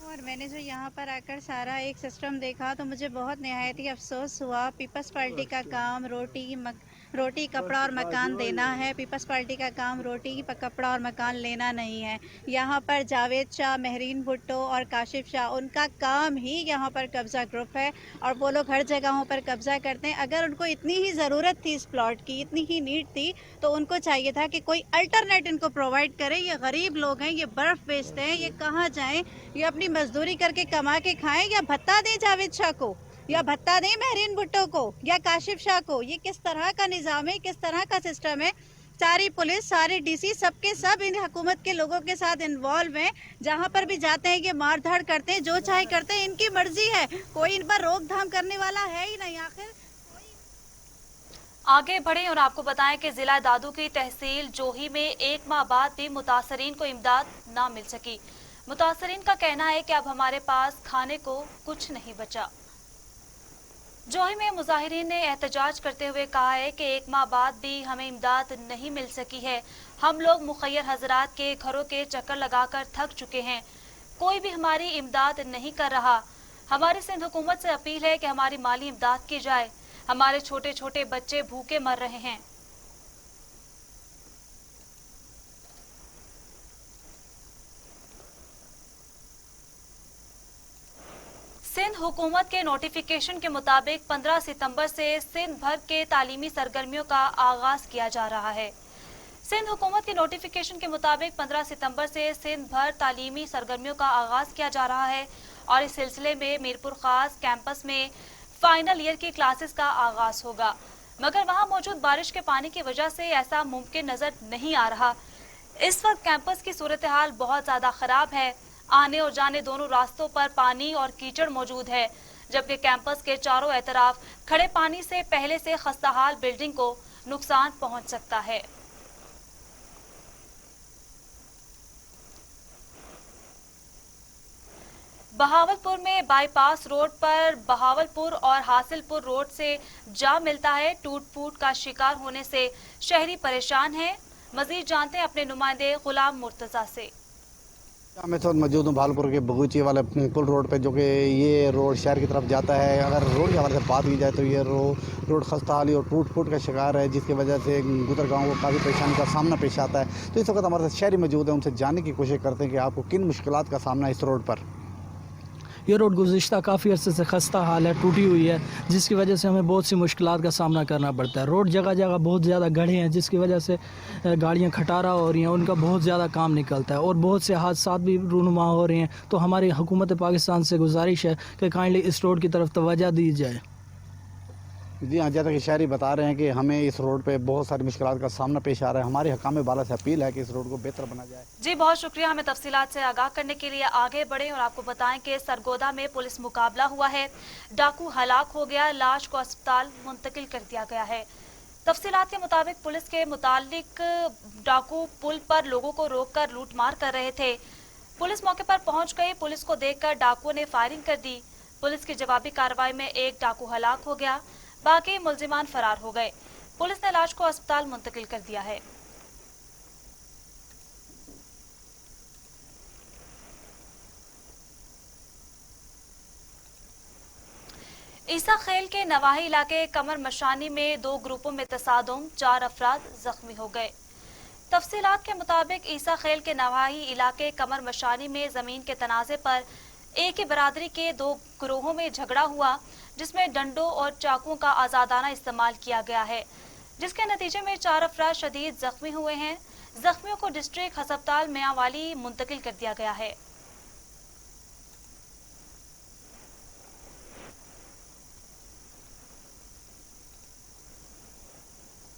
और मैंने जो यहाँ पर आकर सारा एक सिस्टम देखा तो मुझे बहुत निहायत ही अफसोस हुआ। पीपल्स पार्टी का काम रोटी, कपड़ा और मकान देना है। पीपल्स पार्टी का काम रोटी, कपड़ा और मकान लेना नहीं है। यहाँ पर जावेद शाह, महरीन भुट्टो और काशिफ शाह, उनका काम ही यहाँ पर कब्ज़ा ग्रुप है और वो लोग हर जगहों पर कब्ज़ा करते हैं। अगर उनको इतनी ही ज़रूरत थी इस प्लॉट की, इतनी ही नीड थी, तो उनको चाहिए था कि कोई अल्टरनेट इनको प्रोवाइड करे। ये गरीब लोग हैं, ये बर्फ़ बेचते हैं, ये कहाँ जाएँ? ये अपनी मजदूरी करके कमा के खाएँ या भत्ता दें जावेद शाह को, या भत्ता दें महरीन भुट्टो को या काशिफ शाह को? ये किस तरह का निज़ाम है, किस तरह का सिस्टम है? सारी पुलिस, सारे डीसी, सबके सब इन हुकूमत के लोगों के साथ इन्वॉल्व हैं। जहाँ पर भी जाते हैं ये मार धाड़ करते हैं, जो चाहे करते हैं, इनकी मर्जी है, कोई इन पर रोक थाम करने वाला है ही नहीं। आखिर आगे बढ़े और आपको बताएं कि जिला दादू की तहसील जोही में 1 माह बाद भी मुतासरीन को इमदाद ना मिल सकी। मुतासरीन का कहना है कि अब हमारे पास खाने को कुछ नहीं बचा। जोही में मुजाहिरीन ने एहतजाज करते हुए कहा है कि 1 माह बाद भी हमें इमदाद नहीं मिल सकी है। हम लोग मुखय्यर हजरात के घरों के चक्कर लगाकर थक चुके हैं, कोई भी हमारी इमदाद नहीं कर रहा। हमारी सिंध हुकूमत से अपील है कि हमारी माली इमदाद की जाए। हमारे छोटे छोटे बच्चे भूखे मर रहे हैं। सिंध हुकूमत के नोटिफिकेशन के मुताबिक 15 सितंबर से सिंध भर के तालीमी सरगर्मियों का आगाज किया जा रहा है। सिंध हुकूमत के नोटिफिकेशन के मुताबिक 15 सितंबर से सिंध भर तालीमी सरगर्मियों का आगाज किया जा रहा है और इस सिलसिले में मीरपुर खास कैंपस में फाइनल ईयर की क्लासेस का आगाज होगा, मगर वहां मौजूद बारिश के पानी की वजह से ऐसा मुमकिन नजर नहीं आ रहा। इस वक्त कैंपस की सूरत हाल बहुत ज्यादा खराब है। आने और जाने दोनों रास्तों पर पानी और कीचड़ मौजूद है, जबकि कैंपस के चारों एतराफ खड़े पानी से पहले से खस्ताहाल बिल्डिंग को नुकसान पहुंच सकता है। बहावलपुर में बाईपास रोड पर बहावलपुर और हासिलपुर रोड से जा मिलता है। टूट फूट का शिकार होने से शहरी परेशान हैं। मजीद जानते हैं अपने नुमाइंदे गुलाम मुर्तजा से। मैं तो मौजूद हूँ भालपुर के बगीचे वाले पुल रोड पे, जो कि ये रोड शहर की तरफ जाता है। अगर रोड के हवाले से बात की जाए तो ये रोड खस्ताहाली और टूट फूट का शिकार है, जिसकी वजह से गुजर गाँव को काफ़ी परेशानी का सामना पेश आता है। तो इस वक्त हमारे साथ शहरी मौजूद है, उनसे जानने की कोशिश करते हैं कि आपको किन मुश्किलात का सामना इस रोड पर। ये रोड गुज़िश्ता काफ़ी अर्से से खस्ता हाल है, टूटी हुई है, जिसकी वजह से हमें बहुत सी मुश्किलात का सामना करना पड़ता है। रोड जगह जगह बहुत ज़्यादा गड्ढे हैं, जिसकी वजह से गाड़ियाँ खटारा हो रही हैं, उनका बहुत ज़्यादा काम निकलता है और बहुत से हादसात भी रूनुमा हो रहे हैं। तो हमारी हुकूमत पाकिस्तान से गुजारिश है कि काइंडली इस रोड की तरफ तवज्जो दी जाए। जी हाँ, जैसा कि शहरी बता रहे हैं कि हमें इस रोड पे बहुत सारी मुश्किलात का सामना पेश आ रहा है। हमारे हकाम बाला से अपील है कि इस रोड को बेहतर बना जाए। जी बहुत शुक्रिया, हमें तफसीलात से आगाह करने के लिए। आगे बढ़े और आपको बताएं कि सरगोदा में पुलिस मुकाबला हुआ है। डाकू हलाक हो गया, लाश को अस्पताल मुंतकिल कर दिया गया है। तफसीलात के मुताबिक पुलिस के मुतालिक डाकू पुल पर लोगों को रोककर लूटमार कर रहे थे। पुलिस मौके पर पहुंच गई। पुलिस को देखकर डाकुओं ने फायरिंग कर दी। पुलिस की जवाबी कार्रवाई में एक डाकू हलाक हो गया, बाकी मुलजिमान फरार हो गए। पुलिस ने लाश को अस्पताल मुंतकिल कर दिया है। ईसा खेल के नवाही इलाके कमर मशानी में 2 ग्रुपों में तसादुम, 4 अफराद जख्मी हो गए। तफसीलात के मुताबिक ईसा खेल के नवाही इलाके कमर मशानी में जमीन के तनाजे पर एक ही बरादरी के 2 ग्रोहों में झगड़ा हुआ, जिसमें डंडों और चाकुओं का आजादाना इस्तेमाल किया गया है, जिसके नतीजे में 4 अफराद शदीद जख्मी हुए हैं। जख्मियों को डिस्ट्रिक्ट अस्पताल मियांवाली मुंतकिल कर दिया गया है।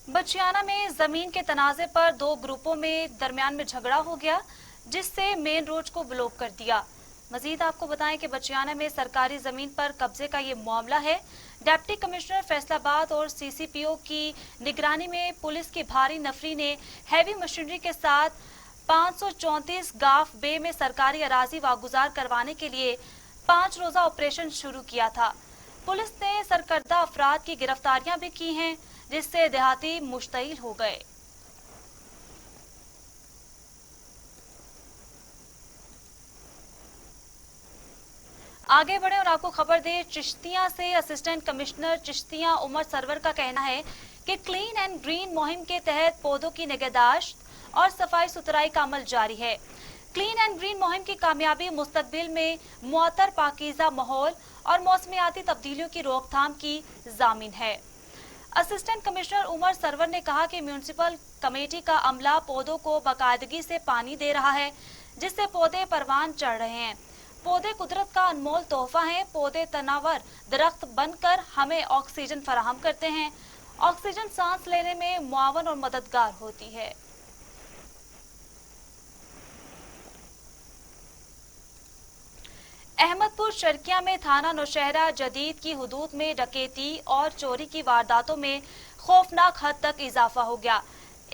बचियाना में जमीन के तनाजे पर 2 ग्रुपों में दरमियान में झगड़ा हो गया, जिससे मेन रोड को ब्लॉक कर दिया। मजीद आपको बताएं कि बचियाना में सरकारी जमीन पर कब्जे का ये मामला है। डिप्टी कमिश्नर फैसलाबाद और सीसीपीओ की निगरानी में पुलिस की भारी नफरी ने हैवी मशीनरी के साथ 534 गाफ बे में सरकारी अराजी वागुजार करवाने के लिए 5 रोजा ऑपरेशन शुरू किया था। पुलिस ने सरकर्दा अफराद की गिरफ्तारियां भी की हैं, जिससे देहाती मुश्तइल हो गए। आगे बढ़े और आपको खबर दें, चिश्तिया से असिस्टेंट कमिश्नर चिश्तिया उमर सरवर का कहना है कि क्लीन एंड ग्रीन मुहिम के तहत पौधों की निगहदाश्त और सफाई सुथराई का अमल जारी है। क्लीन एंड ग्रीन मुहिम की कामयाबी मुस्तकबिल में मुअत्तर पाकीज़ा माहौल और मौसमियाती तब्दीलियों की रोकथाम की जामिन है। असिस्टेंट कमिश्नर उमर सरवर ने कहा कि म्यूनिसिपल कमेटी का अमला पौधों को बाकायदगी से पानी दे रहा है, जिससे पौधे परवान चढ़ रहे हैं। पौधे कुदरत का अनमोल तोहफा हैं। पौधे तनावर दरख्त बनकर हमें ऑक्सीजन फराहम करते हैं। ऑक्सीजन सांस लेने में मुआवन और मददगार होती है। अहमदपुर शर्किया में थाना नौशहरा जदीद की हुदूद में डकैती और चोरी की वारदातों में खौफनाक हद तक इजाफा हो गया।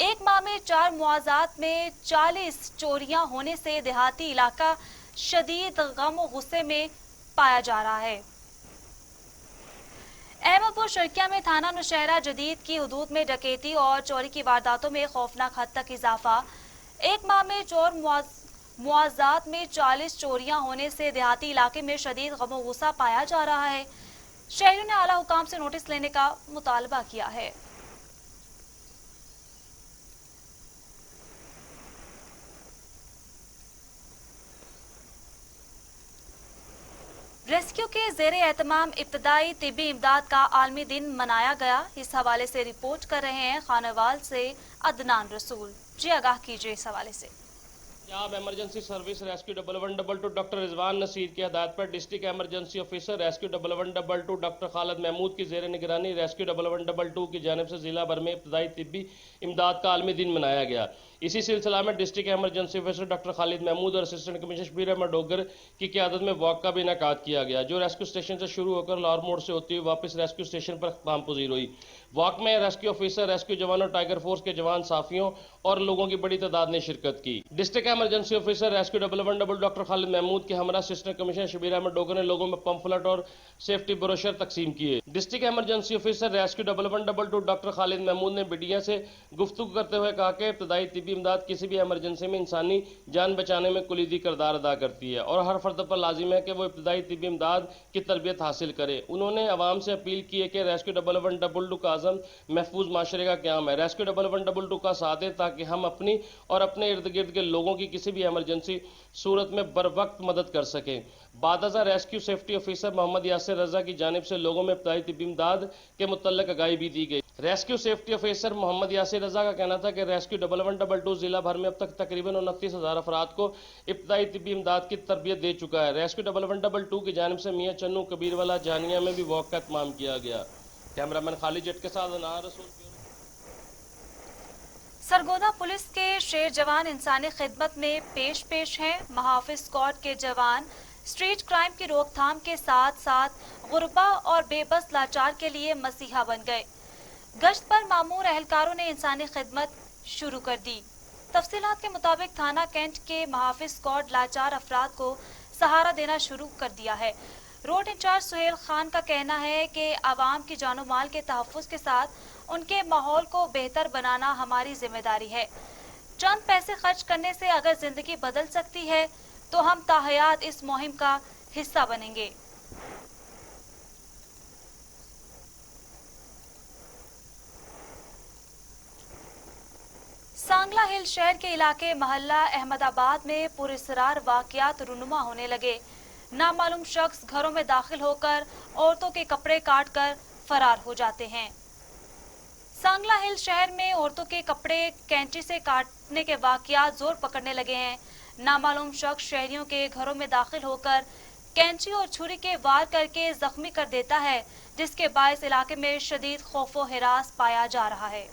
एक माह में 4 मुआवजात में 40 चोरियां होने से देहाती इलाका शदीद गम और गुस्से में पाया जा रहा है। अहमदपुर शर्किया में थाना नौशहरा जदीद की हुदूद में डकैती और चोरी की वारदातों में खौफनाक हद तक इजाफा। एक माह में चोर मुआवजात में 40 चोरियां होने से देहाती इलाके में शदीद गम और गुस्सा पाया जा रहा है। शहरियों ने आला हुकाम से नोटिस लेने का मुतालबा किया है। रेस्क्यू के ज़ेरे एहतमाम इब्तदाई तिब्बी इमदाद का आलमी दिन मनाया गया। इस हवाले से रिपोर्ट कर रहे हैं खानेवाल से अदनान रसूल। जी आगाह कीजिए इस हवाले से। Punjab emergency service rescue 1112 doctor Rizwan Naseer की हदायत पर district emergency officer rescue 1112 doctor Khalid Mahmood की ज़ेर निगरानी रेस्क्यू 1112 की जानिब से जिला भर में इब्तदाई तिब्बी इमदाद का आलमी दिन मनाया गया। इसी सिलसिला में district emergency officer doctor Khalid Mahmood और असिस्टेंट कमिश्नर शबीर अहमद डोगर की क़यादत में वॉक का भी इनेकाद किया गया, जो रेस्क्यू स्टेशन से शुरू होकर लाहौर मोड़ से होती हुई वापस रेस्क्यू स्टेशन पर ख़त्म पजीर हुई। वॉक में रेस्क्यू ऑफिसर, रेस्क्यू जवानों, टाइगर फोर्स के जवान, साफियों और लोगों की बड़ी तादाद ने शिरकत की। District emergency officer rescue 1112 doctor Khalid Mahmood के हमरा असिस्टेंट कमिश्नर शबीर अहमद डोगर ने लोगों में पंफलेट और सेफ्टी ब्रोशर तकसीम किए। District emergency officer rescue 1112 doctor Khalid Mahmood ने मीडिया से गुफ्तगू करते हुए कहा कि इब्तदाई तिब्बी इमदाद किसी भी इमरजेंसी में इंसानी जान बचाने में कुलीदी किरदार अदा करती है और हर फर्द पर लाजिम है कि वो इब्तदाई तिब्बी इमदाद की तरबियत हासिल करे। उन्होंने आवाम से अपील की है कि रेस्क्यू 1112 का आज़म महफूज माशरे का क़याम है। रेस्क्यू 1112 का साथ है ताकि हम अपनी और अपने इर्द गिर्द के लोगों की किसी भी इमरजेंसी सूरत में बर वक्त मदद कर सकें। बादजा rescue safety officer Mohammad Yasir Raza की जानिब से लोगों में इब्तदाई तिब्बी इमदाद के मुतल्लिक आगाही भी दी गई। Rescue safety officer Mohammad Yasir Raza का कहना था कि रेस्क्यू 1112 जिला भर में अब तक तकरीबन 29,000 अफराद को इब्तदाई तिब्बी इमदाद की तरबियत दे चुका है। रेस्क्यू 1112 की जानिब से मियाँ चन्नू कबीरवाला जानिया में भी वॉक का इत्माम किया गया। कैमरामैन खालिद जट के साथ अनार रसूल। सरगोदा पुलिस के शेर जवान इंसानी खिदमत में पेश हैं। महाफिज स्क्वाड के जवान स्ट्रीट क्राइम की रोकथाम के साथ साथ गुरबा और बेबस लाचार के लिए मसीहा बन गए। गश्त पर मामूर एहलकारों ने इंसानी खिदमत शुरू कर दी। तफसीलात के मुताबिक थाना कैंट के महाफिज स्क्वाड लाचार अफराद को सहारा देना शुरू कर दिया है। रोड इंचार्ज सुहेल खान का कहना है कि आवाम की जानो माल के तहफ़्फ़ुज़ के साथ उनके माहौल को बेहतर बनाना हमारी जिम्मेदारी है। चंद पैसे खर्च करने से अगर जिंदगी बदल सकती है तो हम ताहयात इस मुहिम का हिस्सा बनेंगे। सांगला हिल शहर के इलाके महल्ला अहमदाबाद में पुरस्रार वाक़यात रुनुमा होने लगे। नामालूम शख्स घरों में दाखिल होकर औरतों के कपड़े काट कर फरार हो जाते हैं। सांगला हिल शहर में औरतों के कपड़े कैंची से काटने के वाक़यात जोर पकड़ने लगे हैं। नामालूम शख्स शहरियों के घरों में दाखिल होकर कैंची और छुरी के वार करके जख्मी कर देता है, जिसके बायस इलाके में शदीद खौफो हिरास पाया जा रहा है।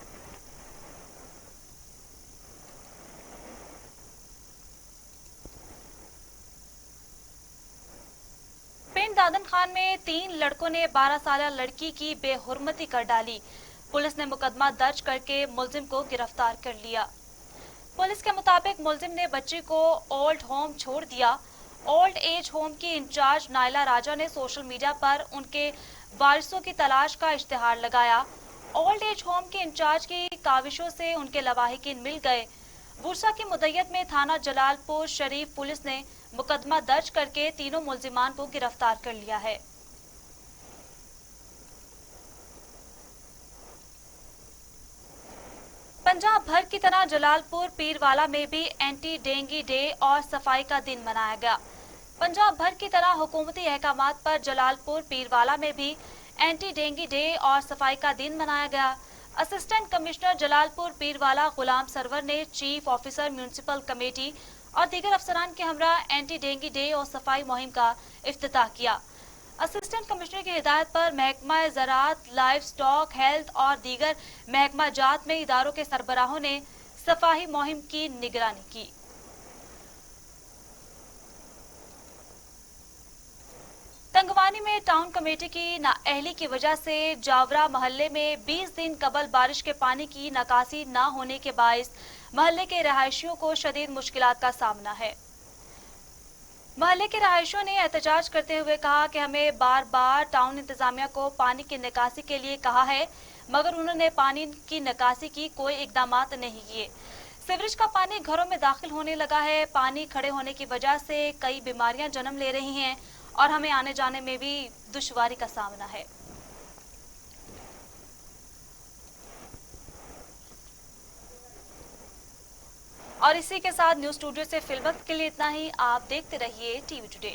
पिंड दादन खान में 3 लड़कों ने 12 साला लड़की की बेहुरमती कर डाली। पुलिस ने मुकदमा दर्ज करके मुलजिम को गिरफ्तार कर लिया। पुलिस के मुताबिक मुलजिम ने बच्ची को ओल्ड होम छोड़ दिया। ओल्ड एज होम की इंचार्ज नायला राजा ने सोशल मीडिया पर उनके वारिसों की तलाश का इश्तिहार लगाया। ओल्ड एज होम के इंचार्ज की काविशों से उनके लवाहिकीन मिल गए। बुरसा की मुद्दत में थाना जलालपुर शरीफ पुलिस ने मुकदमा दर्ज करके तीनों मुलजिमान को गिरफ्तार कर लिया है। पंजाब भर की तरह जलालपुर पीरवाला में भी एंटी डेंगू डे और सफाई का दिन मनाया गया। पंजाब भर की तरह हुकूमती अहकामात पर जलालपुर पीरवाला में भी एंटी डेंगू डे और सफाई का दिन मनाया गया। असिस्टेंट कमिश्नर जलालपुर पीरवाला गुलाम सरवर ने चीफ ऑफिसर म्यूनिसिपल कमेटी और दीगर अफसरान के हमरा एंटी डेंगू डे और सफाई मुहिम का इफ्तिताह किया। असिस्टेंट कमिश्नर की हिदायत पर महकमा ज़राअत, लाइफ स्टॉक, हेल्थ और दीगर महकमा जात में इदारों के सरबराहों ने सफाई मुहिम की निगरानी की। तंगवानी में टाउन कमेटी की नाअहली की वजह से जावरा मोहल्ले में 20 दिन कबल बारिश के पानी की निकासी न होने के बायस मोहल्ले के रहायशियों को शदीद मुश्किलात का सामना है। मोहल्ले के रहायशियों ने एहतजाज करते हुए कहा कि हमें बार बार टाउन इंतजामिया को पानी की निकासी के लिए कहा है, मगर उन्होंने पानी की निकासी की कोई इकदामात नहीं किए। सीवरेज का पानी घरों में दाखिल होने लगा है। पानी खड़े होने की वजह से कई बीमारियां जन्म ले रही हैं और हमें आने जाने में भी दुश्वारी का सामना है। और इसी के साथ न्यूज़ स्टूडियो से फिल वक्त के लिए इतना ही। आप देखते रहिए टीवी टुडे।